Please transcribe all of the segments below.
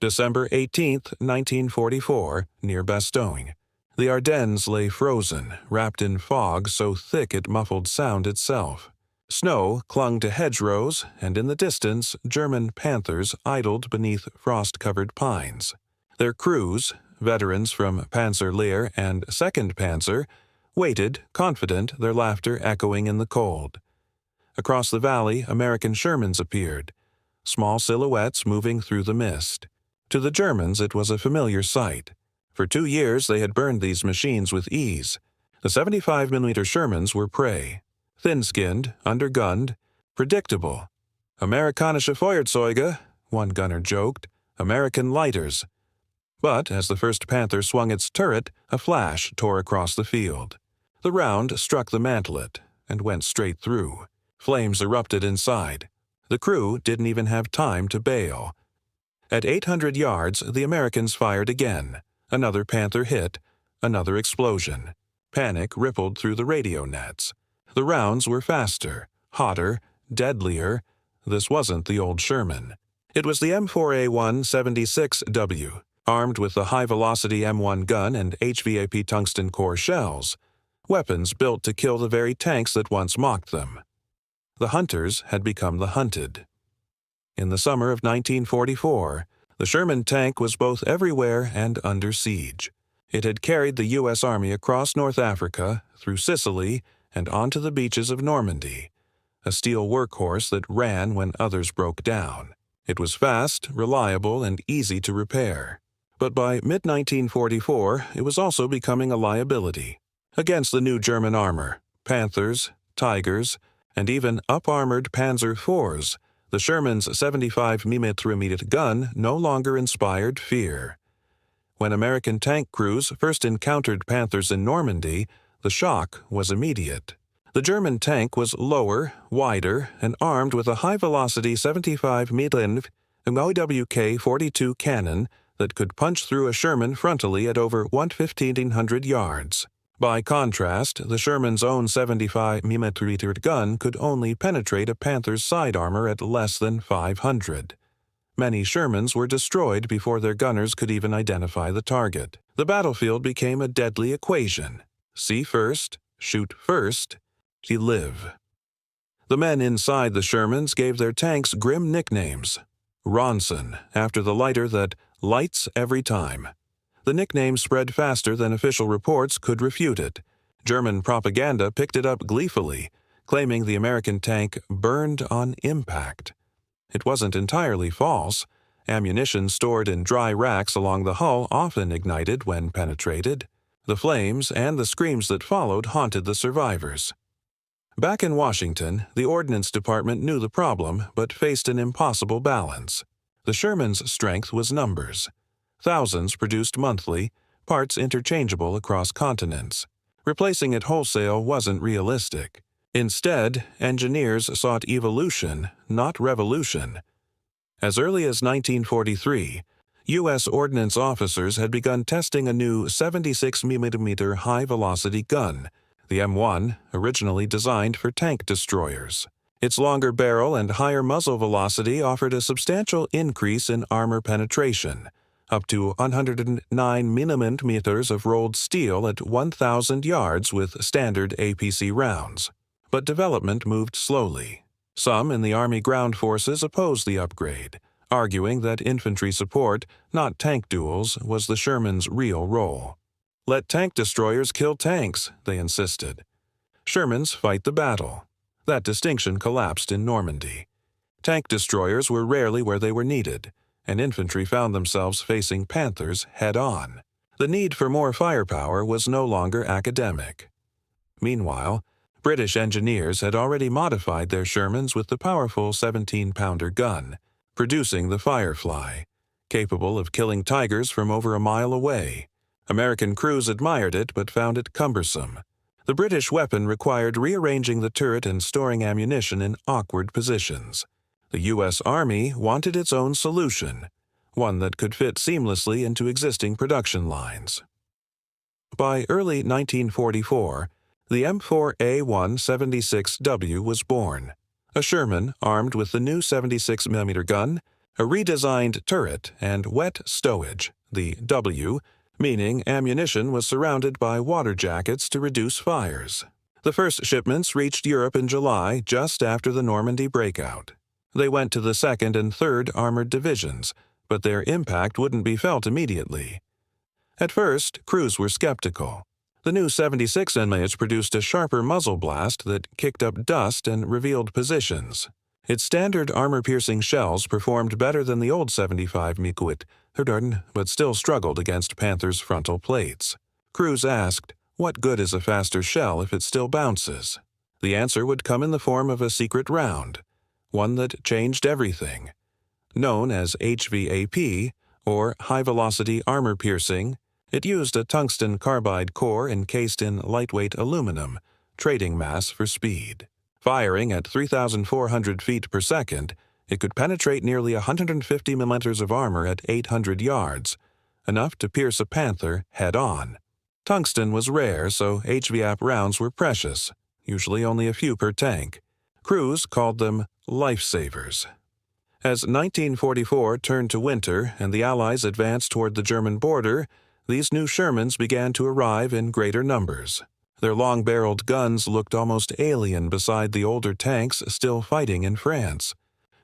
December 18, 1944, near Bastogne. The Ardennes lay frozen, wrapped in fog so thick it muffled sound itself. Snow clung to hedgerows, and in the distance German Panthers idled beneath frost-covered pines. Their crews, veterans from Panzer Lehr and 2nd Panzer, waited, confident, their laughter echoing in the cold. Across the valley, American Shermans appeared, small silhouettes moving through the mist. To the Germans it was a familiar sight. For 2 years they had burned these machines with ease. The 75mm Shermans were prey. Thin-skinned, undergunned, predictable. Amerikanische Feuerzeuge, one gunner joked, American lighters. But as the 1st Panther swung its turret, a flash tore across the field. The round struck the mantlet and went straight through. Flames erupted inside. The crew didn't even have time to bail. At 800 yards, the Americans fired again. Another Panther hit, another explosion. Panic rippled through the radio nets. The rounds were faster, hotter, deadlier. This wasn't the old Sherman. It was the M4A1-76W, armed with the high-velocity M1 gun and HVAP tungsten core shells, weapons built to kill the very tanks that once mocked them. The hunters had become the hunted. In the summer of 1944, the Sherman tank was both everywhere and under siege. It had carried the U.S. Army across North Africa, through Sicily, and onto the beaches of Normandy, a steel workhorse that ran when others broke down. It was fast, reliable, and easy to repair. But by mid-1944, it was also becoming a liability. Against the new German armor, Panthers, Tigers, and even up-armored Panzer IVs, the Sherman's 75mm gun no longer inspired fear. When American tank crews first encountered Panthers in Normandy, the shock was immediate. The German tank was lower, wider, and armed with a high-velocity 75mm OWK-42 cannon that could punch through a Sherman frontally at over 1,500 yards. By contrast, the Sherman's own 75mm gun could only penetrate a Panther's side armor at less than 500. Many Shermans were destroyed before their gunners could even identify the target. The battlefield became a deadly equation. See first, shoot first, you live. The men inside the Shermans gave their tanks grim nicknames. Ronson, after the lighter that lights every time. The nickname spread faster than official reports could refute it. German propaganda picked it up gleefully, claiming the American tank burned on impact. It wasn't entirely false. Ammunition stored in dry racks along the hull often ignited when penetrated. The flames and the screams that followed haunted the survivors. Back in Washington, the Ordnance Department knew the problem but faced an impossible balance. The Sherman's strength was numbers. Thousands produced monthly, parts interchangeable across continents. Replacing it wholesale wasn't realistic. Instead, engineers sought evolution, not revolution. As early as 1943, U.S. Ordnance officers had begun testing a new 76mm high-velocity gun, the M1, originally designed for tank destroyers. Its longer barrel and higher muzzle velocity offered a substantial increase in armor penetration, up to 109mm of rolled steel at 1,000 yards with standard APC rounds. But development moved slowly. Some in the Army ground forces opposed the upgrade, arguing that infantry support, not tank duels, was the Sherman's real role. Let tank destroyers kill tanks, they insisted. Shermans fight the battle. That distinction collapsed in Normandy. Tank destroyers were rarely where they were needed, and infantry found themselves facing Panthers head-on. The need for more firepower was no longer academic. Meanwhile, British engineers had already modified their Shermans with the powerful 17-pounder gun, producing the Firefly, capable of killing Tigers from over a mile away. American crews admired it but found it cumbersome. The British weapon required rearranging the turret and storing ammunition in awkward positions. The U.S. Army wanted its own solution, one that could fit seamlessly into existing production lines. By early 1944, the M4A1-76W was born. A Sherman armed with the new 76mm gun, a redesigned turret, and wet stowage, the W, meaning ammunition was surrounded by water jackets to reduce fires. The first shipments reached Europe in July, just after the Normandy breakout. They went to the 2nd and 3rd Armored Divisions, but their impact wouldn't be felt immediately. At first, crews were skeptical. The new 76 MH produced a sharper muzzle blast that kicked up dust and revealed positions. Its standard armor-piercing shells performed better than the old 75 Mikuit, but still struggled against Panther's frontal plates. Crews asked, what good is a faster shell if it still bounces? The answer would come in the form of a secret round, one that changed everything. Known as HVAP, or high-velocity armor-piercing, it used a tungsten carbide core encased in lightweight aluminum, trading mass for speed. Firing at 3,400 feet per second, it could penetrate nearly 150 millimeters of armor at 800 yards, enough to pierce a Panther head-on. Tungsten was rare, so HVAP rounds were precious, usually only a few per tank. Crews called them lifesavers. As 1944 turned to winter and the Allies advanced toward the German border, these new Shermans began to arrive in greater numbers. Their long-barreled guns looked almost alien beside the older tanks still fighting in France.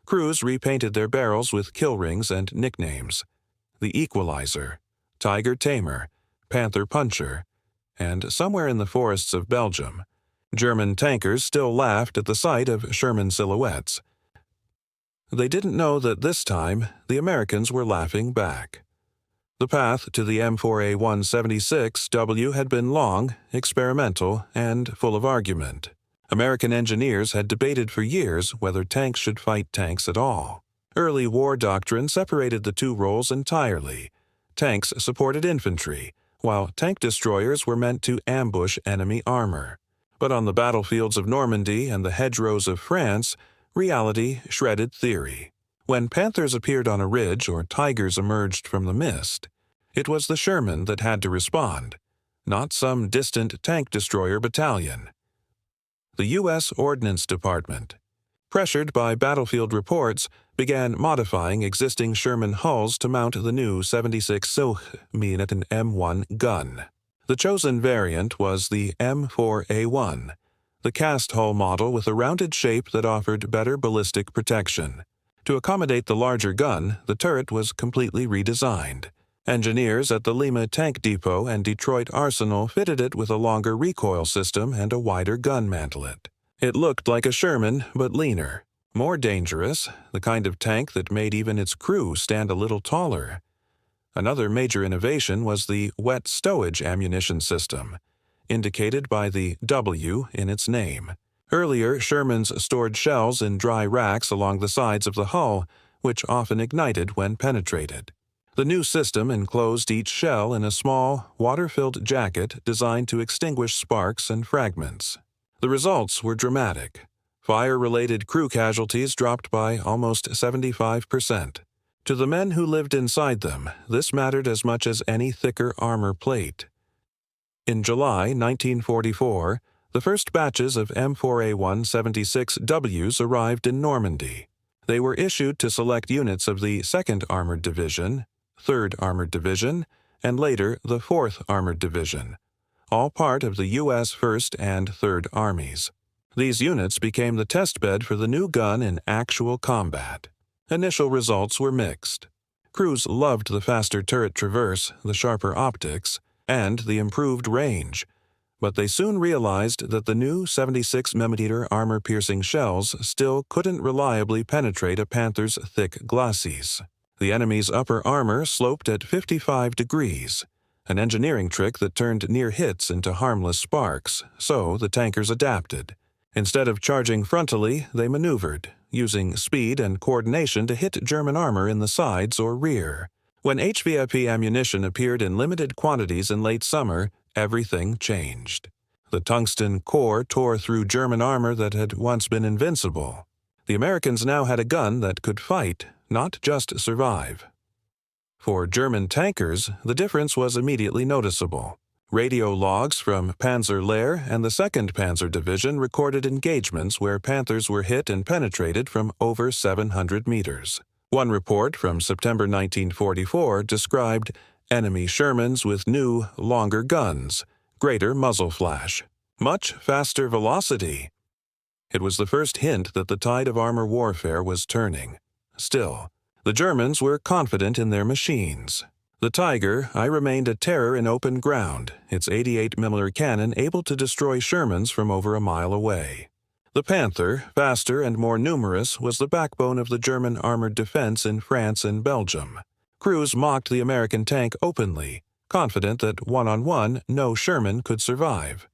Crews repainted their barrels with kill rings and nicknames: the Equalizer, Tiger Tamer, Panther Puncher, and somewhere in the forests of Belgium, German tankers still laughed at the sight of Sherman silhouettes. They didn't know that this time the Americans were laughing back. The path to the M4A176W had been long, experimental, and full of argument. American engineers had debated for years whether tanks should fight tanks at all. Early war doctrine separated the two roles entirely. Tanks supported infantry, while tank destroyers were meant to ambush enemy armor. But on the battlefields of Normandy and the hedgerows of France, reality shredded theory. When Panthers appeared on a ridge or Tigers emerged from the mist, it was the Sherman that had to respond, not some distant tank destroyer battalion. The U.S. Ordnance Department, pressured by battlefield reports, began modifying existing Sherman hulls to mount the new 76 mm M1 gun. The chosen variant was the M4A1, the cast hull model with a rounded shape that offered better ballistic protection. To accommodate the larger gun, the turret was completely redesigned. Engineers at the Lima Tank Depot and Detroit Arsenal fitted it with a longer recoil system and a wider gun mantelet. It looked like a Sherman, but leaner. More dangerous, the kind of tank that made even its crew stand a little taller. Another major innovation was the wet stowage ammunition system, indicated by the W in its name. Earlier, Shermans stored shells in dry racks along the sides of the hull, which often ignited when penetrated. The new system enclosed each shell in a small, water-filled jacket designed to extinguish sparks and fragments. The results were dramatic. Fire-related crew casualties dropped by almost 75%. To the men who lived inside them, this mattered as much as any thicker armor plate. In July 1944, the first batches of M4A176Ws arrived in Normandy. They were issued to select units of the 2nd Armored Division, 3rd Armored Division, and later the 4th Armored Division, all part of the U.S. 1st and 3rd Armies. These units became the testbed for the new gun in actual combat. Initial results were mixed. Crews loved the faster turret traverse, the sharper optics, and the improved range, but they soon realized that the new 76 mm armor-piercing shells still couldn't reliably penetrate a Panther's thick glacis. The enemy's upper armor sloped at 55 degrees, an engineering trick that turned near hits into harmless sparks, so the tankers adapted. Instead of charging frontally, they maneuvered, using speed and coordination to hit German armor in the sides or rear. When HVAP ammunition appeared in limited quantities in late summer, everything changed. The tungsten core tore through German armor that had once been invincible. The Americans now had a gun that could fight, not just survive. For German tankers, the difference was immediately noticeable. Radio logs from Panzer Lehr and the 2nd Panzer Division recorded engagements where Panthers were hit and penetrated from over 700 meters. One report from September 1944 described enemy Shermans with new, longer guns, greater muzzle flash, much faster velocity. It was the first hint that the tide of armor warfare was turning. Still, the Germans were confident in their machines. The Tiger I remained a terror in open ground, its 88mm cannon able to destroy Shermans from over a mile away. The Panther, faster and more numerous, was the backbone of the German armored defense in France and Belgium. Crews mocked the American tank openly, confident that one-on-one no Sherman could survive.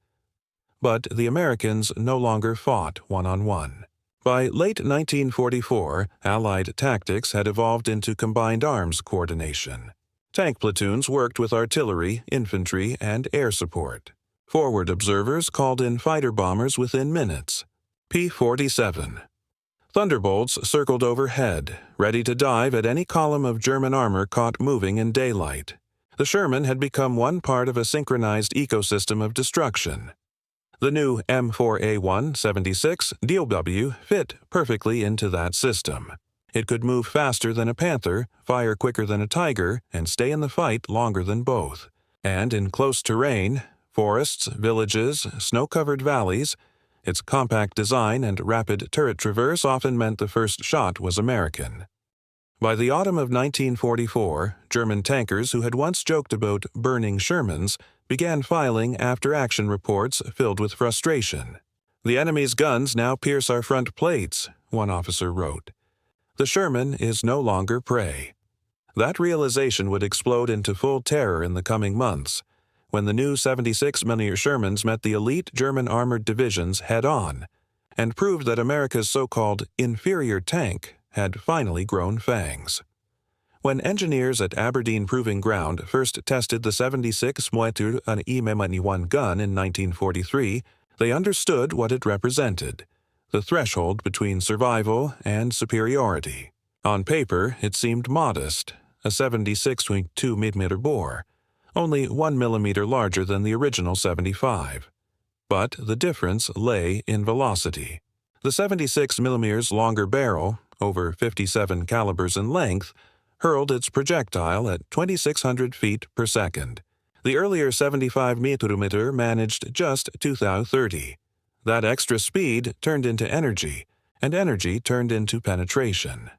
But the Americans no longer fought one-on-one. By late 1944, Allied tactics had evolved into combined arms coordination. Tank platoons worked with artillery, infantry, and air support. Forward observers called in fighter bombers within minutes. P-47. Thunderbolts circled overhead, ready to dive at any column of German armor caught moving in daylight. The Sherman had become one part of a synchronized ecosystem of destruction. The new M4A1-76 DW fit perfectly into that system. It could move faster than a Panther, fire quicker than a Tiger, and stay in the fight longer than both. And in close terrain, forests, villages, snow-covered valleys, its compact design and rapid turret traverse often meant the first shot was American. By the autumn of 1944, German tankers who had once joked about burning Shermans began filing after-action reports filled with frustration. "The enemy's guns now pierce our front plates," one officer wrote. "The Sherman is no longer prey." That realization would explode into full terror in the coming months, when the new 76mm Shermans met the elite German armored divisions head-on, and proved that America's so-called inferior tank had finally grown fangs. When engineers at Aberdeen Proving Ground first tested the 76mm M1 gun in 1943, they understood what it represented, the threshold between survival and superiority. On paper, it seemed modest, a 76.2mm bore, only 1mm larger than the original 75. But the difference lay in velocity. The 76mm's longer barrel, over 57 calibers in length, hurled its projectile at 2,600 feet per second. The earlier 75mm managed just 2,030. That extra speed turned into energy, and energy turned into penetration.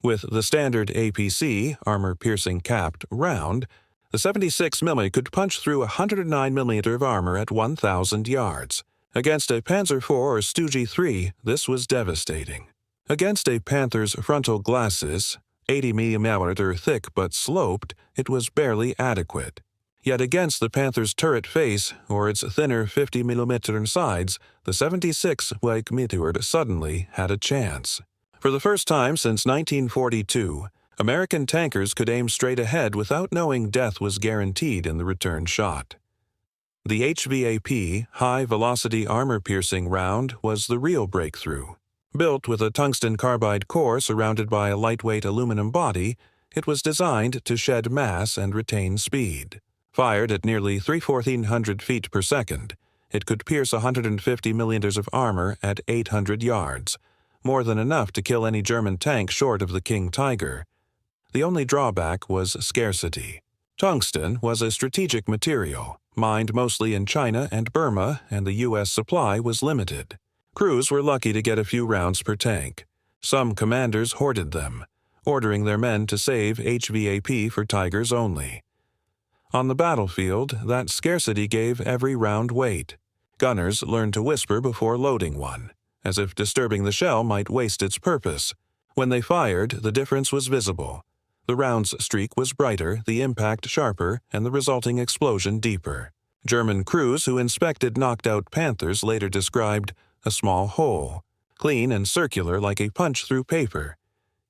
With the standard APC, armor-piercing capped round, the 76mm could punch through 109mm of armor at 1,000 yards. Against a Panzer IV or Stugee III, this was devastating. Against a Panther's frontal glacis, 80mm thick but sloped, it was barely adequate. Yet against the Panther's turret face or its thinner 50mm sides, the 76mm suddenly had a chance. For the first time since 1942, American tankers could aim straight ahead without knowing death was guaranteed in the return shot. The HVAP, high-velocity armor-piercing round, was the real breakthrough. Built with a tungsten carbide core surrounded by a lightweight aluminum body, it was designed to shed mass and retain speed. Fired at nearly 3,400 feet per second, it could pierce 150mm of armor at 800 yards, more than enough to kill any German tank short of the King Tiger. The only drawback was scarcity. Tungsten was a strategic material, mined mostly in China and Burma, and the U.S. supply was limited. Crews were lucky to get a few rounds per tank. Some commanders hoarded them, ordering their men to save HVAP for Tigers only. On the battlefield, that scarcity gave every round weight. Gunners learned to whisper before loading one, as if disturbing the shell might waste its purpose. When they fired, the difference was visible. The round's streak was brighter, the impact sharper, and the resulting explosion deeper. German crews who inspected knocked-out Panthers later described a small hole, clean and circular like a punch through paper.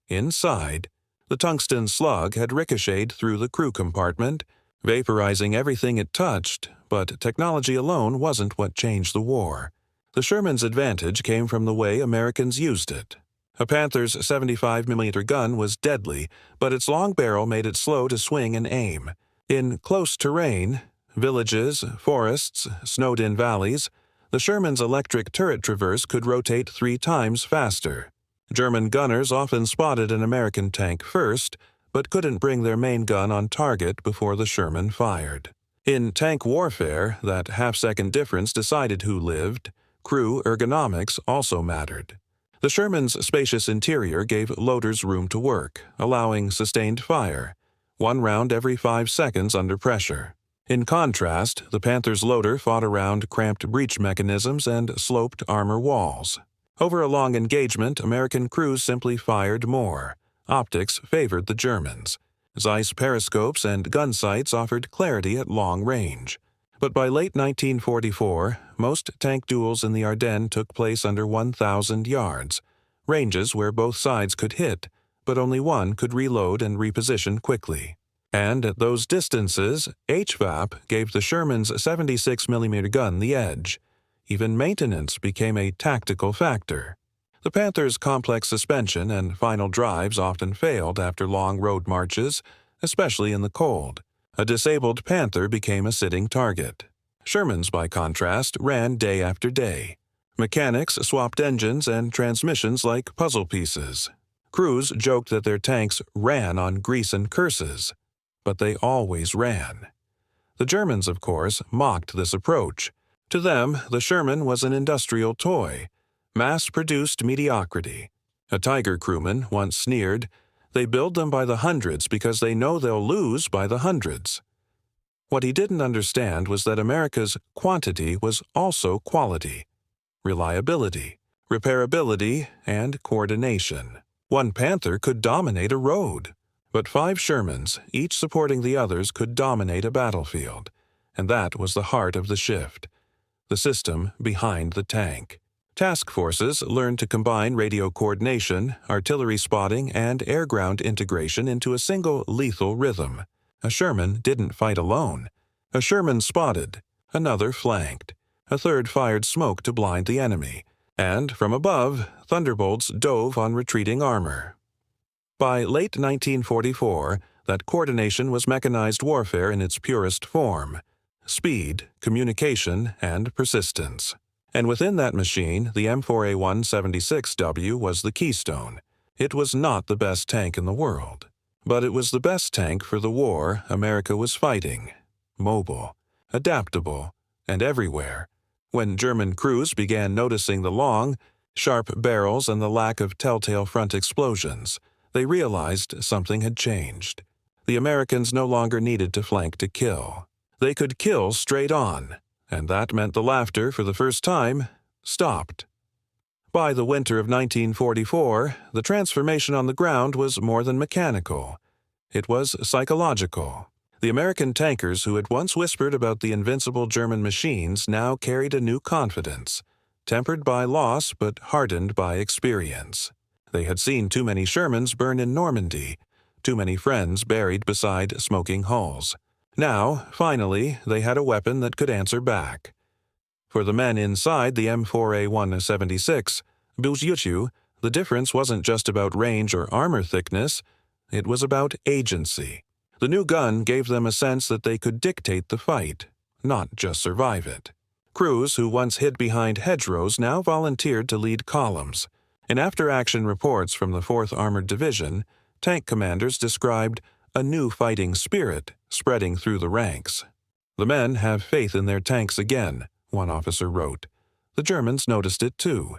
Inside, the tungsten slug had ricocheted through the crew compartment, vaporizing everything it touched, but technology alone wasn't what changed the war. The Sherman's advantage came from the way Americans used it. A Panther's 75mm gun was deadly, but its long barrel made it slow to swing and aim. In close terrain, villages, forests, snowed-in valleys, the Sherman's electric turret traverse could rotate 3 times faster. German gunners often spotted an American tank first, but couldn't bring their main gun on target before the Sherman fired. In tank warfare, that half-second difference decided who lived. Crew ergonomics also mattered. The Sherman's spacious interior gave loaders room to work, allowing sustained fire, 1 round every 5 seconds under pressure. In contrast, the Panther's loader fought around cramped breech mechanisms and sloped armor walls. Over a long engagement, American crews simply fired more. Optics favored the Germans. Zeiss periscopes and gun sights offered clarity at long range. But by late 1944, most tank duels in the Ardennes took place under 1,000 yards, ranges where both sides could hit, but only one could reload and reposition quickly. And at those distances, HVAP gave the Sherman's 76mm gun the edge. Even maintenance became a tactical factor. The Panther's complex suspension and final drives often failed after long road marches, especially in the cold. A disabled Panther became a sitting target. Shermans, by contrast, ran day after day. Mechanics swapped engines and transmissions like puzzle pieces. Crews joked that their tanks ran on grease and curses, but they always ran. The Germans, of course, mocked this approach. To them, the Sherman was an industrial toy, mass-produced mediocrity. A Tiger crewman once sneered, "They build them by the hundreds because they know they'll lose by the hundreds." What he didn't understand was that America's quantity was also quality, reliability, repairability, and coordination. One Panther could dominate a road, but 5 Shermans, each supporting the others, could dominate a battlefield, and that was the heart of the shift, the system behind the tank. Task forces learned to combine radio coordination, artillery spotting, and air-ground integration into a single lethal rhythm. A Sherman didn't fight alone. A Sherman spotted, another flanked, a third fired smoke to blind the enemy, and from above, thunderbolts dove on retreating armor. By late 1944, that coordination was mechanized warfare in its purest form: speed, communication, and persistence. And within that machine, the M4A176W was the keystone. It was not the best tank in the world, but it was the best tank for the war America was fighting. Mobile, adaptable, and everywhere. When German crews began noticing the long, sharp barrels and the lack of telltale front explosions, they realized something had changed. The Americans no longer needed to flank to kill. They could kill straight on, and that meant the laughter, for the first time, stopped. By the winter of 1944, the transformation on the ground was more than mechanical. It was psychological. The American tankers who had once whispered about the invincible German machines now carried a new confidence, tempered by loss but hardened by experience. They had seen too many Shermans burn in Normandy, too many friends buried beside smoking hulls. Now, finally, they had a weapon that could answer back. For the men inside the M4A176, the difference wasn't just about range or armor thickness, it was about agency. The new gun gave them a sense that they could dictate the fight, not just survive it. Crews who once hid behind hedgerows now volunteered to lead columns. In after-action reports from the 4th Armored Division, tank commanders described a new fighting spirit spreading through the ranks. "The men have faith in their tanks again," one officer wrote. The Germans noticed it too.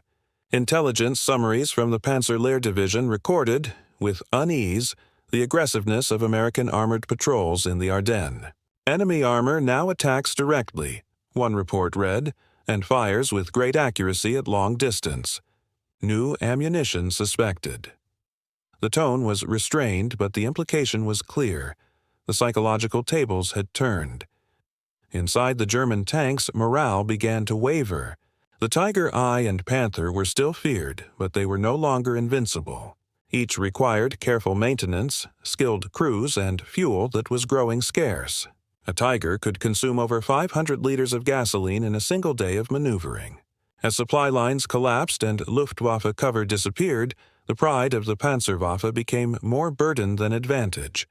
Intelligence summaries from the Panzerlehr Division recorded, with unease, the aggressiveness of American armored patrols in the Ardennes. "Enemy armor now attacks directly," one report read, "and fires with great accuracy at long distance. New ammunition suspected." The tone was restrained, but the implication was clear. The psychological tables had turned. Inside the German tanks, morale began to waver. The Tiger I and Panther were still feared, but they were no longer invincible. Each required careful maintenance, skilled crews, and fuel that was growing scarce. A Tiger could consume over 500 liters of gasoline in a single day of maneuvering. As supply lines collapsed and Luftwaffe cover disappeared, the pride of the Panzerwaffe became more burden than advantage.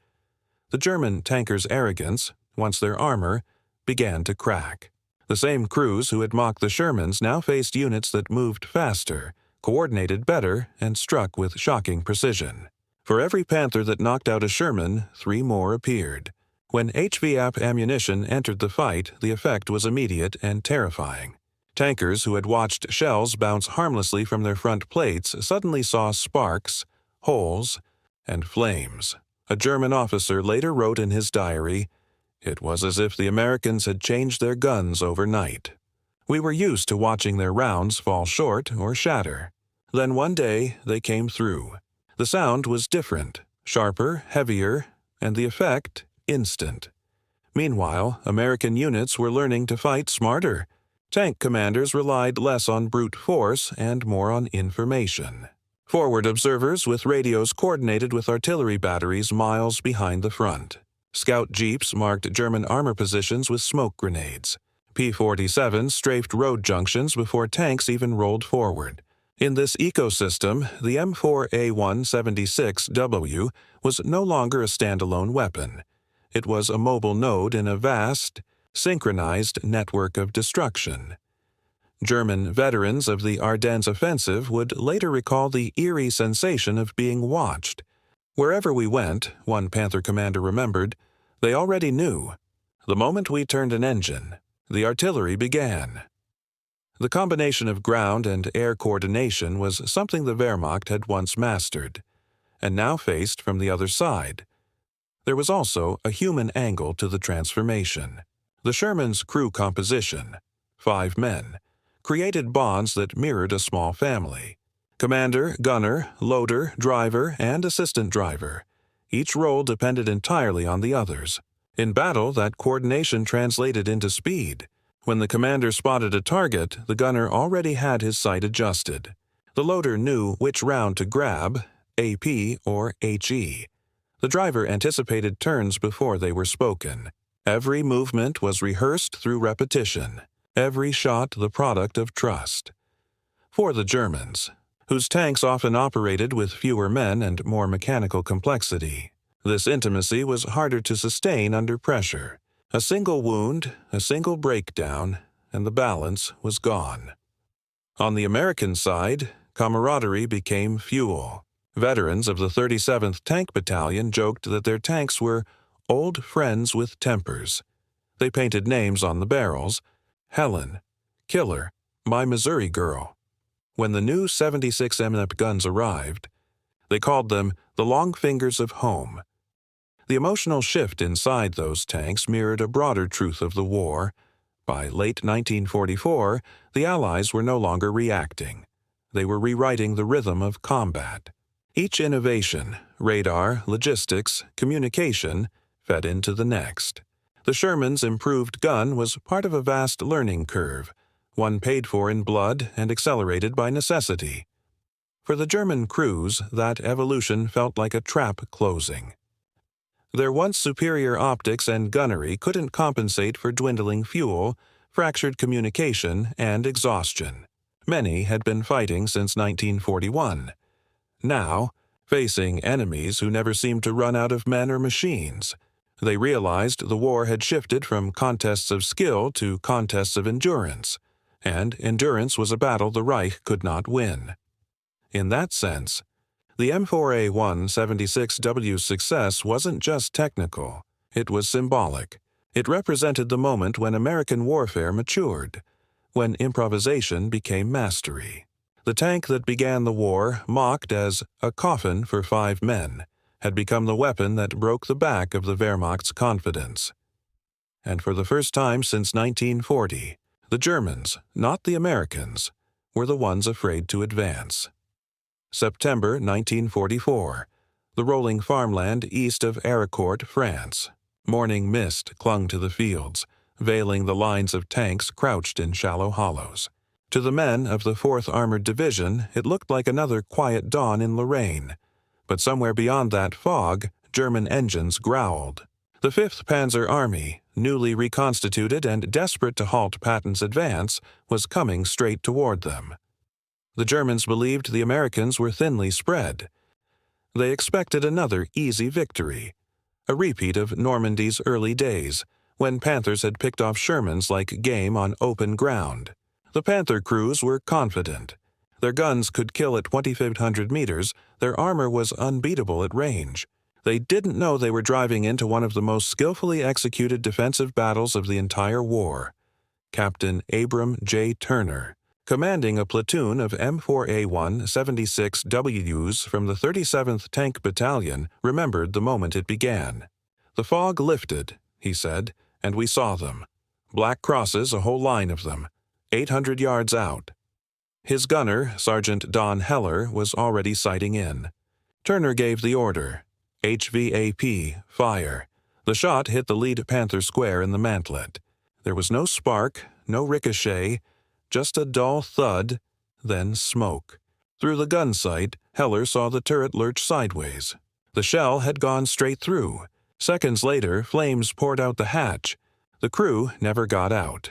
The German tankers' arrogance, once their armor, began to crack. The same crews who had mocked the Shermans now faced units that moved faster, coordinated better, and struck with shocking precision. For every Panther that knocked out a Sherman, 3 more appeared. When HVAP ammunition entered the fight, the effect was immediate and terrifying. Tankers who had watched shells bounce harmlessly from their front plates suddenly saw sparks, holes, and flames. A German officer later wrote in his diary, "It was as if the Americans had changed their guns overnight." We were used to watching their rounds fall short or shatter. Then one day they came through. The sound was different, sharper, heavier, and the effect instant. Meanwhile, American units were learning to fight smarter. Tank commanders relied less on brute force and more on information. Forward observers with radios coordinated with artillery batteries miles behind the front. Scout jeeps marked German armor positions with smoke grenades. P-47s strafed road junctions before tanks even rolled forward. In this ecosystem, the M4A176W was no longer a standalone weapon. It was a mobile node in a vast, synchronized network of destruction. German veterans of the Ardennes offensive would later recall the eerie sensation of being watched. Wherever we went, one Panther commander remembered, they already knew. The moment we turned an engine, the artillery began. The combination of ground and air coordination was something the Wehrmacht had once mastered, and now faced from the other side. There was also a human angle to the transformation. The Sherman's crew composition, 5 men, created bonds that mirrored a small family. Commander, gunner, loader, driver, and assistant driver. Each role depended entirely on the others. In battle, that coordination translated into speed. When the commander spotted a target, the gunner already had his sight adjusted. The loader knew which round to grab, AP or HE. The driver anticipated turns before they were spoken. Every movement was rehearsed through repetition, every shot the product of trust. For the Germans, whose tanks often operated with fewer men and more mechanical complexity, this intimacy was harder to sustain under pressure. A single wound, a single breakdown, and the balance was gone. On the American side, camaraderie became fuel. Veterans of the 37th Tank Battalion joked that their tanks were old friends with tempers. They painted names on the barrels: Helen, Killer, My Missouri Girl. When the new 76 MNEP guns arrived, they called them the Long Fingers of Home. The emotional shift inside those tanks mirrored a broader truth of the war. By late 1944, the Allies were no longer reacting. They were rewriting the rhythm of combat. Each innovation, radar, logistics, communication, fed into the next. The Sherman's improved gun was part of a vast learning curve, one paid for in blood and accelerated by necessity. For the German crews, that evolution felt like a trap closing. Their once superior optics and gunnery couldn't compensate for dwindling fuel, fractured communication, and exhaustion. Many had been fighting since 1941. Now, facing enemies who never seemed to run out of men or machines, they realized the war had shifted from contests of skill to contests of endurance, and endurance was a battle the Reich could not win. In that sense, the M4A176W's success wasn't just technical, it was symbolic. It represented the moment when American warfare matured, when improvisation became mastery. The tank that began the war, mocked as a coffin for 5 men, had become the weapon that broke the back of the Wehrmacht's confidence. And for the first time since 1940, the Germans, not the Americans, were the ones afraid to advance. September 1944, the rolling farmland east of Héricourt, France. Morning mist clung to the fields, veiling the lines of tanks crouched in shallow hollows. To the men of the 4th Armored Division, it looked like another quiet dawn in Lorraine. But somewhere beyond that fog, German engines growled. The 5th Panzer Army, newly reconstituted and desperate to halt Patton's advance, was coming straight toward them. The Germans believed the Americans were thinly spread. They expected another easy victory, a repeat of Normandy's early days, when Panthers had picked off Shermans like game on open ground. The Panther crews were confident. Their guns could kill at 2,500 meters, their armor was unbeatable at range. They didn't know they were driving into one of the most skillfully executed defensive battles of the entire war. Captain Abram J. Turner, commanding a platoon of M4A1 76Ws from the 37th Tank Battalion, remembered the moment it began. "The fog lifted," he said, "and we saw them. Black crosses, a whole line of them, 800 yards out." His gunner, Sergeant Don Heller, was already sighting in. Turner gave the order, "HVAP, fire." The shot hit the lead Panther square in the mantlet. There was no spark, no ricochet, just a dull thud, then smoke. Through the gun sight, Heller saw the turret lurch sideways. The shell had gone straight through. Seconds later, flames poured out the hatch. The crew never got out.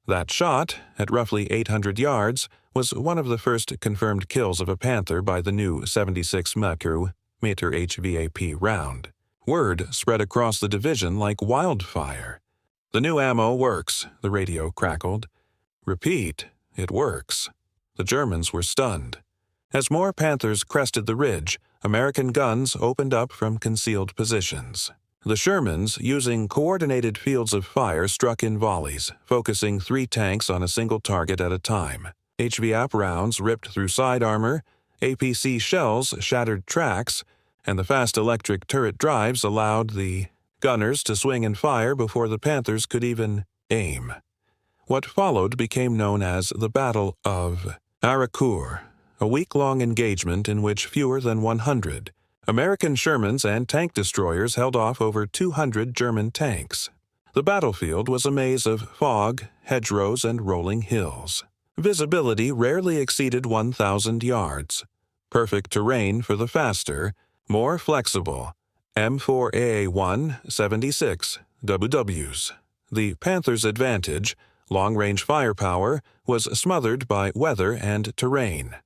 That shot, at roughly 800 yards, was one of the first confirmed kills of a Panther by the new 76 mm HVAP round. Word spread across the division like wildfire. "The new ammo works," the radio crackled. "Repeat, it works." The Germans were stunned. As more Panthers crested the ridge, American guns opened up from concealed positions. The Shermans, using coordinated fields of fire, struck in volleys, focusing 3 tanks on a single target at a time. HVAP rounds ripped through side armor, APC shells shattered tracks, and the fast electric turret drives allowed the gunners to swing and fire before the Panthers could even aim. What followed became known as the Battle of Aricourt, a week-long engagement in which fewer than 100 American Shermans and tank destroyers held off over 200 German tanks. The battlefield was a maze of fog, hedgerows, and rolling hills. Visibility rarely exceeded 1,000 yards. Perfect terrain for the faster, more flexible M4A1 76 WWs. The Panther's advantage, long-range firepower, was smothered by weather and terrain.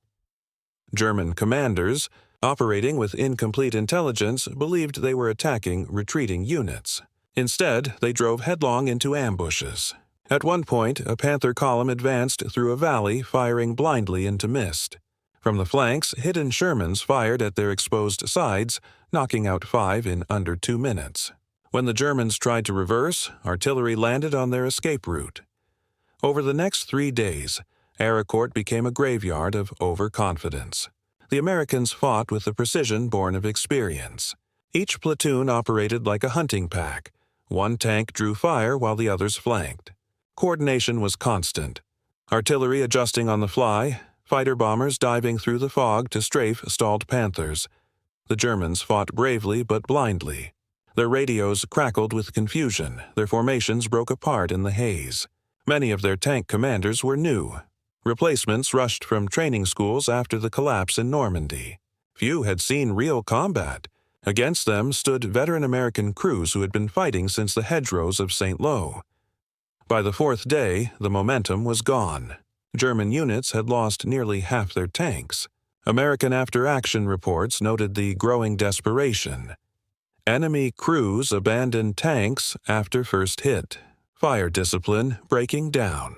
German commanders, operating with incomplete intelligence, believed they were attacking retreating units. Instead, they drove headlong into ambushes. At one point, a Panther column advanced through a valley, firing blindly into mist. From the flanks, hidden Shermans fired at their exposed sides, knocking out 5 in under 2 minutes. When the Germans tried to reverse, artillery landed on their escape route. Over the next 3 days, Aricourt became a graveyard of overconfidence. The Americans fought with the precision born of experience. Each platoon operated like a hunting pack. One tank drew fire while the others flanked. Coordination was constant. Artillery adjusting on the fly, fighter bombers diving through the fog to strafe stalled Panthers. The Germans fought bravely but blindly. Their radios crackled with confusion, their formations broke apart in the haze. Many of their tank commanders were new. Replacements rushed from training schools after the collapse in Normandy. Few had seen real combat. Against them stood veteran American crews who had been fighting since the hedgerows of St. Lo. By the 4th day, the momentum was gone. German units had lost nearly half their tanks. American after-action reports noted the growing desperation. Enemy crews abandoned tanks after first hit. Fire discipline breaking down.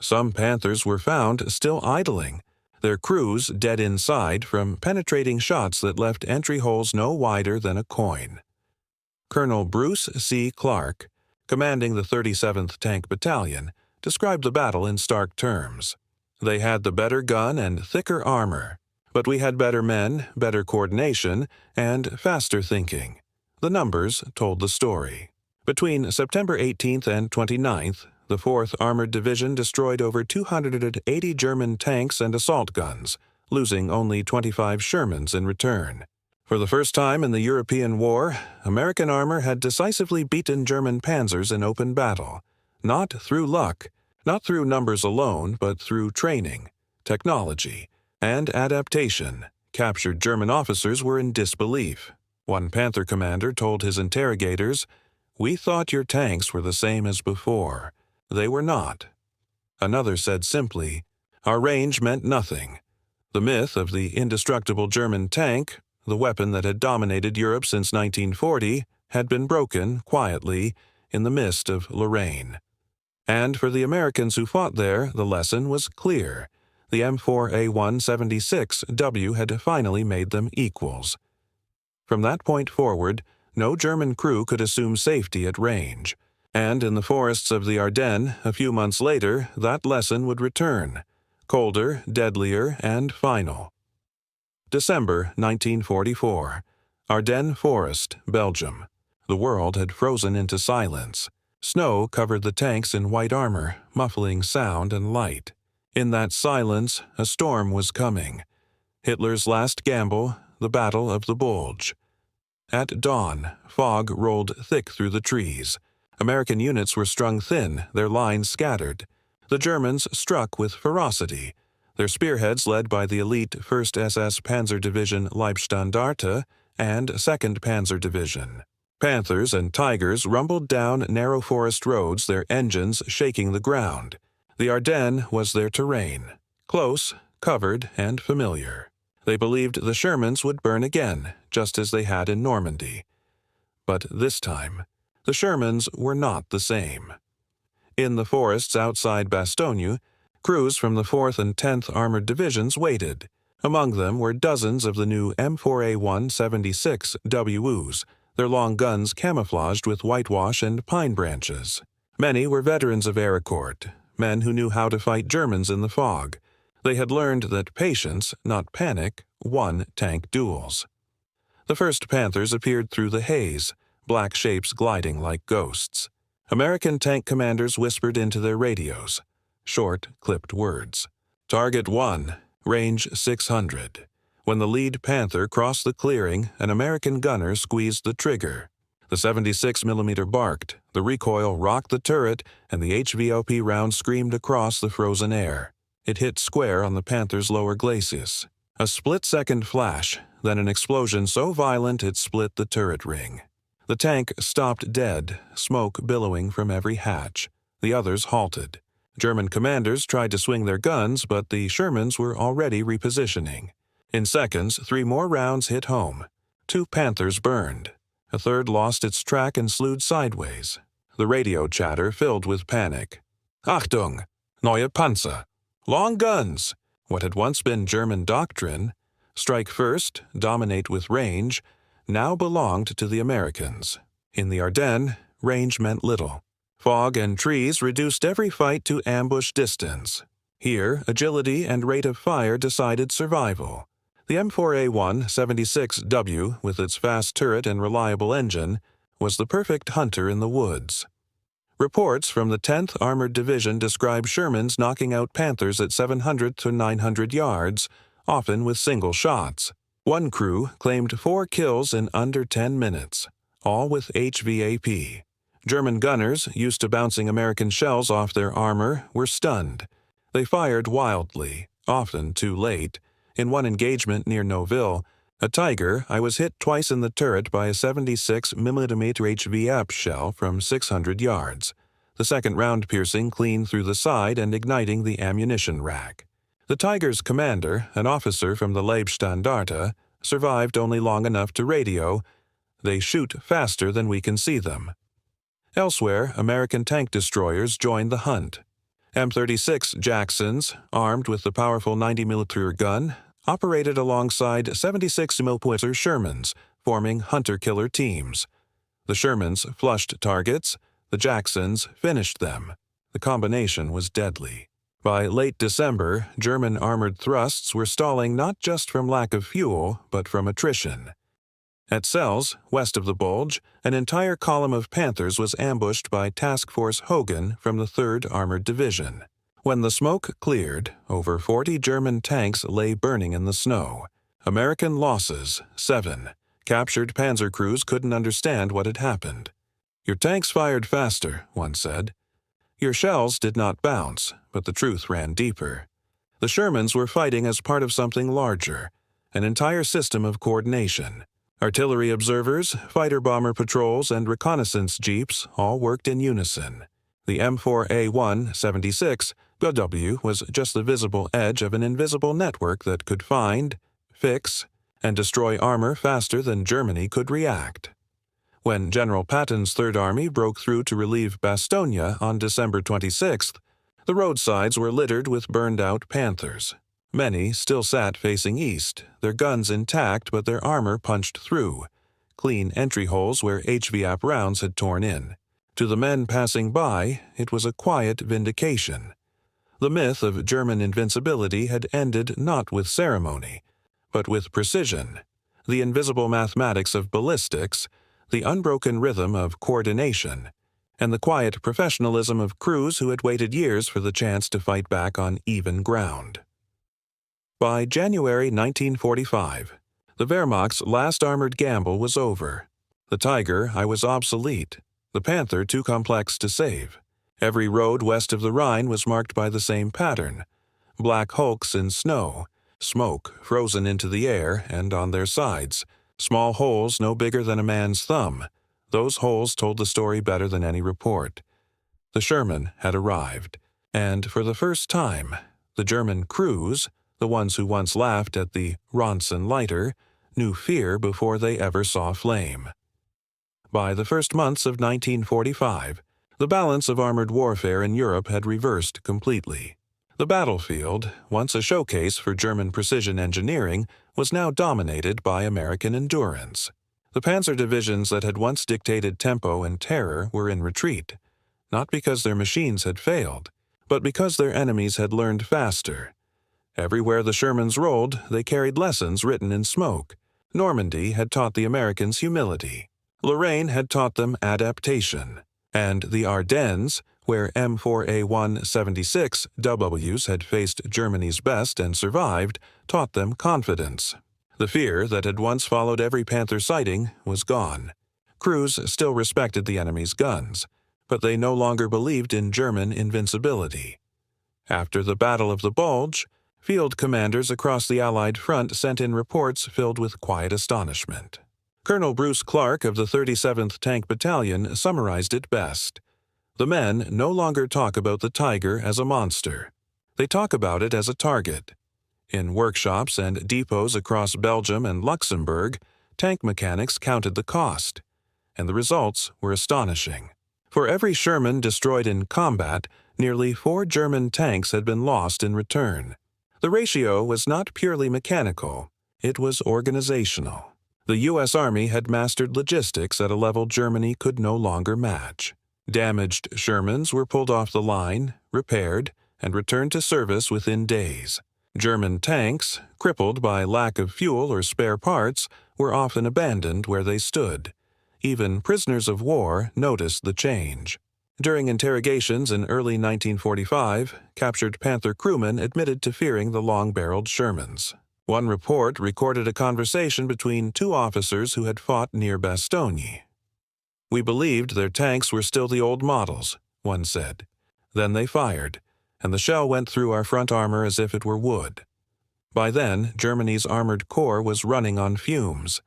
Some Panthers were found still idling, their crews dead inside from penetrating shots that left entry holes no wider than a coin. Colonel Bruce C. Clark, commanding the 37th Tank Battalion, described the battle in stark terms. "They had the better gun and thicker armor, but we had better men, better coordination, and faster thinking." The numbers told the story. Between September 18th and 29th, the 4th Armored Division destroyed over 280 German tanks and assault guns, losing only 25 Shermans in return. For the first time in the European War, American armor had decisively beaten German panzers in open battle, not through luck, not through numbers alone, but through training, technology, and adaptation. Captured German officers were in disbelief. One Panther commander told his interrogators, "We thought your tanks were the same as before. They were not." Another said simply, "Our range meant nothing." The myth of the indestructible German tank, the weapon that had dominated Europe since 1940, had been broken, quietly, in the mist of Lorraine. And for the Americans who fought there, the lesson was clear. The M4A176W had finally made them equals. From that point forward, no German crew could assume safety at range, and in the forests of the Ardennes, a few months later, that lesson would return, colder, deadlier, and final. December 1944. Ardennes Forest, Belgium. The world had frozen into silence. Snow covered the tanks in white armor, muffling sound and light. In that silence, a storm was coming. Hitler's last gamble, the Battle of the Bulge. At dawn, fog rolled thick through the trees. American units were strung thin, their lines scattered. The Germans struck with ferocity, their spearheads led by the elite 1st SS Panzer Division Leibstandarte and 2nd Panzer Division. Panthers and Tigers rumbled down narrow forest roads, their engines shaking the ground. The Ardennes was their terrain, close, covered, and familiar. They believed the Shermans would burn again, just as they had in Normandy. But this time, the Shermans were not the same. In the forests outside Bastogne, crews from the 4th and 10th Armored Divisions waited. Among them were dozens of the new M4A176WUs, their long guns camouflaged with whitewash and pine branches. Many were veterans of Ericourt, men who knew how to fight Germans in the fog. They had learned that patience, not panic, won tank duels. The first Panthers appeared through the haze, black shapes gliding like ghosts. American tank commanders whispered into their radios. Short, clipped words. Target 1, range 600. When the lead Panther crossed the clearing, an American gunner squeezed the trigger. The 76mm barked, the recoil rocked the turret, and the HVOP round screamed across the frozen air. It hit square on the Panther's lower glacis. A split-second flash, then an explosion so violent it split the turret ring. The tank stopped dead, smoke billowing from every hatch. The others halted. German commanders tried to swing their guns, but the Shermans were already repositioning. In seconds, 3 more rounds hit home. 2 Panthers burned. A third lost its track and slewed sideways. The radio chatter filled with panic. Achtung! Neue Panzer! Long guns! What had once been German doctrine, strike first, dominate with range, now belonged to the Americans. In the Ardennes, range meant little. Fog and trees reduced every fight to ambush distance. Here, agility and rate of fire decided survival. The M4A176W, with its fast turret and reliable engine, was the perfect hunter in the woods. Reports from the 10th Armored Division describe Shermans knocking out Panthers at 700 to 900 yards, often with single shots. One crew claimed 4 kills in under 10 minutes, all with HVAP. German gunners, used to bouncing American shells off their armor, were stunned. They fired wildly, often too late. In one engagement near Noville, a Tiger, I was hit twice in the turret by a 76mm HVAP shell from 600 yards, the second round piercing clean through the side and igniting the ammunition rack. The Tiger's commander, an officer from the Leibstandarte, survived only long enough to radio, "They shoot faster than we can see them." Elsewhere, American tank destroyers joined the hunt. M36 Jacksons, armed with the powerful 90mm gun, operated alongside 76mm Shermans, forming hunter-killer teams. The Shermans flushed targets, the Jacksons finished them. The combination was deadly. By late December, German armored thrusts were stalling not just from lack of fuel, but from attrition. At Sels, west of the Bulge, an entire column of Panthers was ambushed by Task Force Hogan from the 3rd Armored Division. When the smoke cleared, over 40 German tanks lay burning in the snow. American losses, 7. Captured panzer crews couldn't understand what had happened. "Your tanks fired faster," one said. "Your shells did not bounce," but the truth ran deeper. The Shermans were fighting as part of something larger, an entire system of coordination. Artillery observers, fighter-bomber patrols, and reconnaissance jeeps all worked in unison. The M4A176W was just the visible edge of an invisible network that could find, fix, and destroy armor faster than Germany could react. When General Patton's Third Army broke through to relieve Bastogne on December 26th, the roadsides were littered with burned-out Panthers. Many still sat facing east, their guns intact but their armor punched through, clean entry holes where HVAP rounds had torn in. To the men passing by, it was a quiet vindication. The myth of German invincibility had ended not with ceremony, but with precision. The invisible mathematics of ballistics, the unbroken rhythm of coordination, and the quiet professionalism of crews who had waited years for the chance to fight back on even ground. By January 1945, the Wehrmacht's last armored gamble was over. The Tiger I was obsolete, the Panther too complex to save. Every road west of the Rhine was marked by the same pattern: black hulks in snow, smoke frozen into the air and on their sides, small holes no bigger than a man's thumb. Those holes told the story better than any report. The Sherman had arrived, and for the first time, the German crews, the ones who once laughed at the Ronson lighter, knew fear before they ever saw flame. By the first months of 1945, the balance of armored warfare in Europe had reversed completely. The battlefield, once a showcase for German precision engineering, was now dominated by American endurance. The panzer divisions that had once dictated tempo and terror were in retreat, not because their machines had failed, but because their enemies had learned faster. Everywhere the Shermans rolled, they carried lessons written in smoke. Normandy had taught the Americans humility. Lorraine had taught them adaptation. And the Ardennes, where M4A176Ws had faced Germany's best and survived, taught them confidence. The fear that had once followed every Panther sighting was gone. Crews still respected the enemy's guns, but they no longer believed in German invincibility. After the Battle of the Bulge, field commanders across the Allied front sent in reports filled with quiet astonishment. Colonel Bruce Clark of the 37th Tank Battalion summarized it best. The men no longer talk about the Tiger as a monster. They talk about it as a target. In workshops and depots across Belgium and Luxembourg, tank mechanics counted the cost, and the results were astonishing. For every Sherman destroyed in combat, nearly 4 German tanks had been lost in return. The ratio was not purely mechanical, it was organizational. The U.S. Army had mastered logistics at a level Germany could no longer match. Damaged Shermans were pulled off the line, repaired, and returned to service within days. German tanks, crippled by lack of fuel or spare parts, were often abandoned where they stood. Even prisoners of war noticed the change. During interrogations in early 1945, captured Panther crewmen admitted to fearing the long-barreled Shermans. One report recorded a conversation between 2 officers who had fought near Bastogne. "We believed their tanks were still the old models," one said. "Then they fired, and the shell went through our front armor as if it were wood." By then, Germany's armored corps was running on fumes.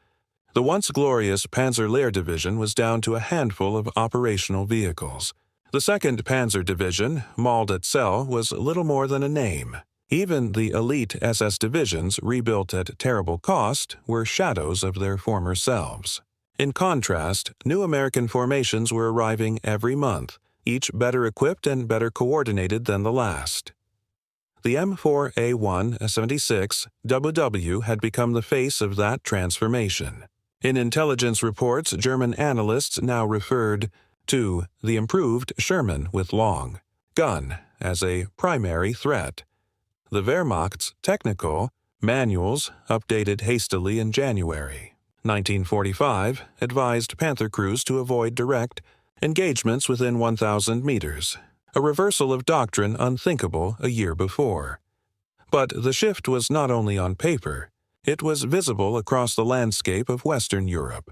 The once glorious Panzer Lehr Division was down to a handful of operational vehicles. The 2nd Panzer Division, mauled at Celle, was little more than a name. Even the elite SS divisions, rebuilt at terrible cost, were shadows of their former selves. In contrast, new American formations were arriving every month, each better equipped and better coordinated than the last. The M4A176WW had become the face of that transformation. In intelligence reports, German analysts now referred to the improved Sherman with long gun as a primary threat. The Wehrmacht's technical manuals, updated hastily in January 1945, advised Panther crews to avoid direct engagements within 1,000 meters, a reversal of doctrine unthinkable a year before. But the shift was not only on paper, it was visible across the landscape of Western Europe.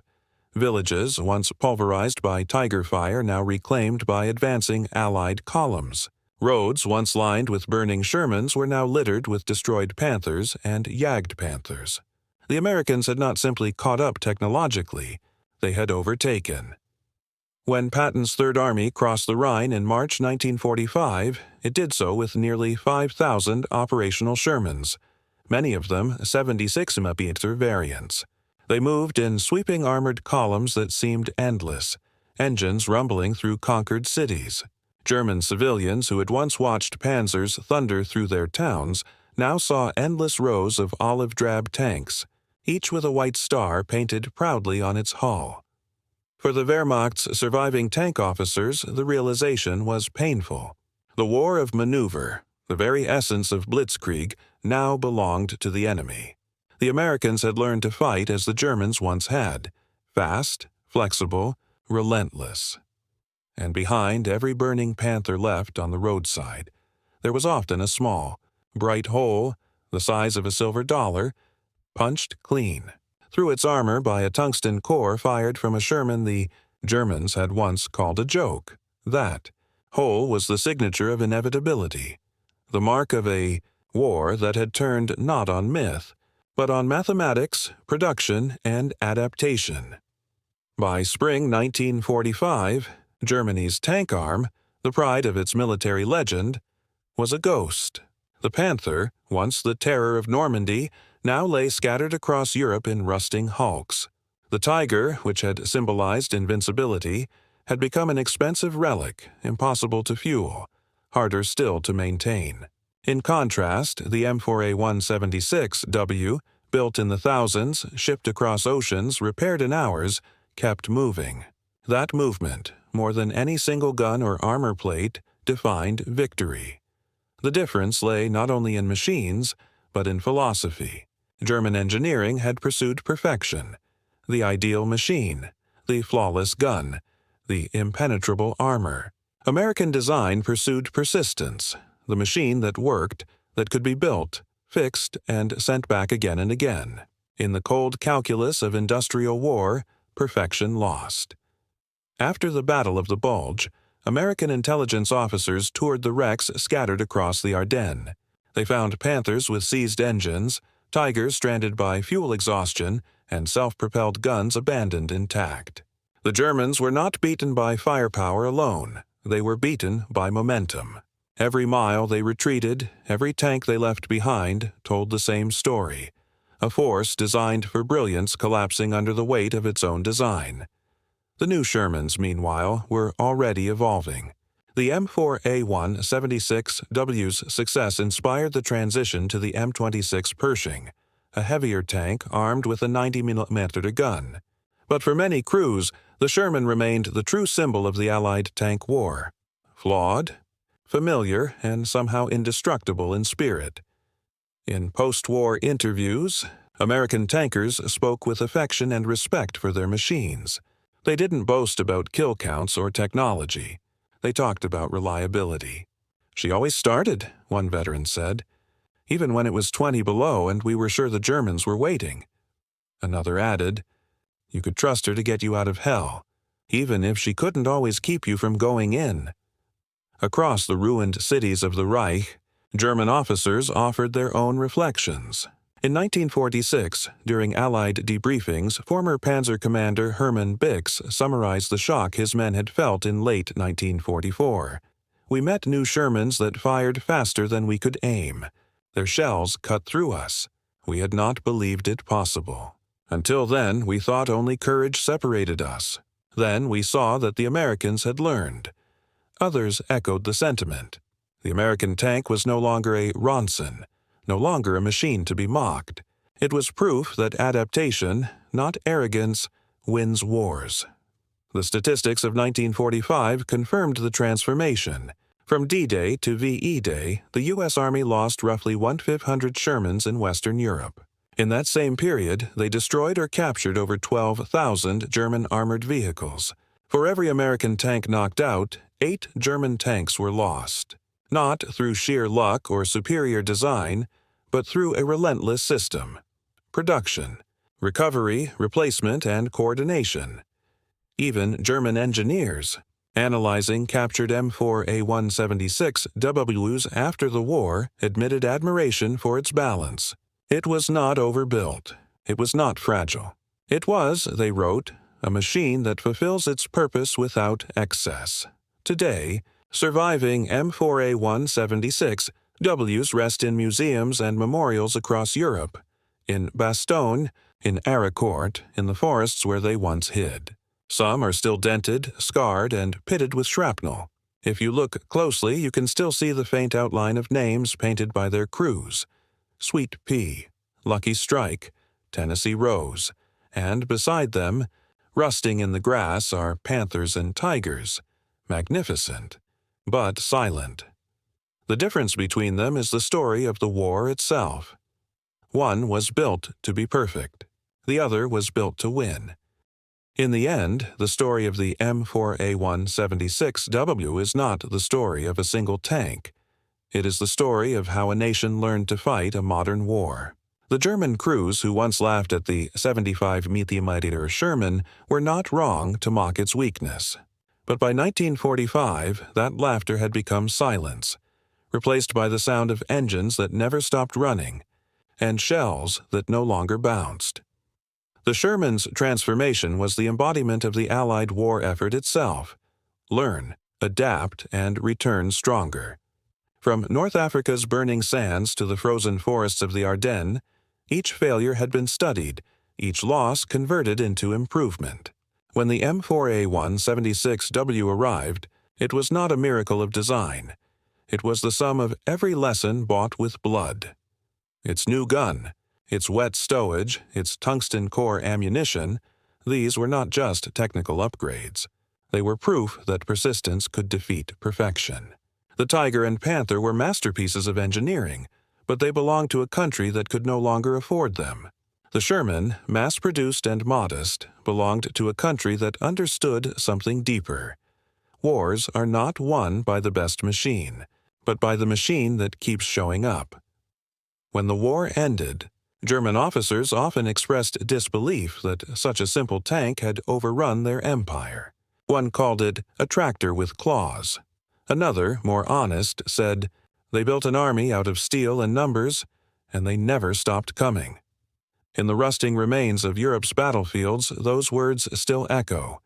Villages, once pulverized by Tiger fire, now reclaimed by advancing Allied columns. Roads, once lined with burning Shermans, were now littered with destroyed Panthers and Jagdpanthers. The Americans had not simply caught up technologically, they had overtaken. When Patton's Third Army crossed the Rhine in March 1945, it did so with nearly 5,000 operational Shermans, many of them 76mm variants. They moved in sweeping armored columns that seemed endless, engines rumbling through conquered cities. German civilians who had once watched panzers thunder through their towns now saw endless rows of olive-drab tanks, each with a white star painted proudly on its hull. For the Wehrmacht's surviving tank officers, the realization was painful. The war of maneuver, the very essence of blitzkrieg, now belonged to the enemy. The Americans had learned to fight as the Germans once had, fast, flexible, relentless. And behind every burning panther left on the roadside, there was often a small, bright hole, the size of a silver dollar, punched clean through its armor by a tungsten core fired from a Sherman the Germans had once called a joke. That hole was the signature of inevitability, the mark of a war that had turned not on myth, but on mathematics, production, and adaptation. By spring 1945, Germany's tank arm, the pride of its military legend, was a ghost. The Panther, once the terror of Normandy, now lay scattered across Europe in rusting hulks. The Tiger, which had symbolized invincibility, had become an expensive relic, impossible to fuel, harder still to maintain. In contrast, the M4A176W, built in the thousands, shipped across oceans, repaired in hours, kept moving. That movement, more than any single gun or armor plate, defined victory. The difference lay not only in machines, but in philosophy. German engineering had pursued perfection, the ideal machine, the flawless gun, the impenetrable armor. American design pursued persistence, the machine that worked, that could be built, fixed, and sent back again and again. In the cold calculus of industrial war, perfection lost. After the Battle of the Bulge, American intelligence officers toured the wrecks scattered across the Ardennes. They found Panthers with seized engines, Tigers stranded by fuel exhaustion, and self-propelled guns abandoned intact. The Germans were not beaten by firepower alone. They were beaten by momentum. Every mile they retreated, every tank they left behind, told the same story. A force designed for brilliance collapsing under the weight of its own design. The new Shermans, meanwhile, were already evolving. The M4A176W's success inspired the transition to the M26 Pershing, a heavier tank armed with a 90mm gun. But for many crews, the Sherman remained the true symbol of the Allied tank war. Flawed, familiar, and somehow indestructible in spirit. In post-war interviews, American tankers spoke with affection and respect for their machines. They didn't boast about kill counts or technology. They talked about reliability. "She always started," one veteran said, "even when it was 20 below and we were sure the Germans were waiting." Another added, "You could trust her to get you out of hell, even if she couldn't always keep you from going in." Across the ruined cities of the Reich, German officers offered their own reflections. In 1946, during Allied debriefings, former Panzer Commander Hermann Bix summarized the shock his men had felt in late 1944. "We met new Shermans that fired faster than we could aim. Their shells cut through us. We had not believed it possible. Until then, we thought only courage separated us. Then we saw that the Americans had learned." Others echoed the sentiment. The American tank was no longer a Ronson, no longer a machine to be mocked. It was proof that adaptation, not arrogance, wins wars. The statistics of 1945 confirmed the transformation. From D-Day to VE Day, the U.S. Army lost roughly 1,500 Shermans in Western Europe. In that same period, they destroyed or captured over 12,000 German armored vehicles. For every American tank knocked out, 8 German tanks were lost. Not through sheer luck or superior design, but through a relentless system. Production, recovery, replacement, and coordination. Even German engineers, analyzing captured M4A176Ws after the war, admitted admiration for its balance. It was not overbuilt. It was not fragile. It was, they wrote, a machine that fulfills its purpose without excess. Today, surviving M4A176Ws rest in museums and memorials across Europe, in Bastogne, in Aricourt, in the forests where they once hid. Some are still dented, scarred, and pitted with shrapnel. If you look closely, you can still see the faint outline of names painted by their crews. Sweet Pea, Lucky Strike, Tennessee Rose, and beside them, rusting in the grass, are panthers and tigers, magnificent, but silent. The difference between them is the story of the war itself. One was built to be perfect. The other was built to win. In the end, the story of the M4A176W is not the story of a single tank. It is the story of how a nation learned to fight a modern war. The German crews who once laughed at the 75-mm Sherman were not wrong to mock its weakness. But by 1945, that laughter had become silence, replaced by the sound of engines that never stopped running, and shells that no longer bounced. The Sherman's transformation was the embodiment of the Allied war effort itself: learn, adapt, and return stronger. From North Africa's burning sands to the frozen forests of the Ardennes, each failure had been studied, each loss converted into improvement. When the M4A176W arrived, it was not a miracle of design. It was the sum of every lesson bought with blood. Its new gun, its wet stowage, its tungsten core ammunition, these were not just technical upgrades. They were proof that persistence could defeat perfection. The Tiger and Panther were masterpieces of engineering, but they belonged to a country that could no longer afford them. The Sherman, mass-produced and modest, belonged to a country that understood something deeper. Wars are not won by the best machine, but by the machine that keeps showing up. When the war ended, German officers often expressed disbelief that such a simple tank had overrun their empire. One called it a tractor with claws. Another, more honest, said, "They built an army out of steel and numbers, and they never stopped coming." In the rusting remains of Europe's battlefields, those words still echo.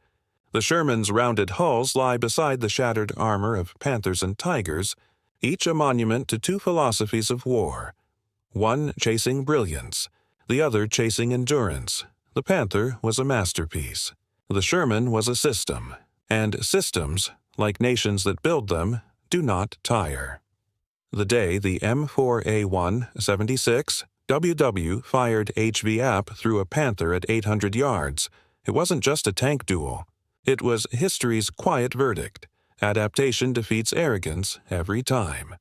The Sherman's rounded hulls lie beside the shattered armor of Panthers and Tigers, each a monument to two philosophies of war. One chasing brilliance, the other chasing endurance. The Panther was a masterpiece. The Sherman was a system, and systems, like nations that build them, do not tire. The day the M4A176WW fired HVAP through a Panther at 800 yards, it wasn't just a tank duel. It was history's quiet verdict: adaptation defeats arrogance every time.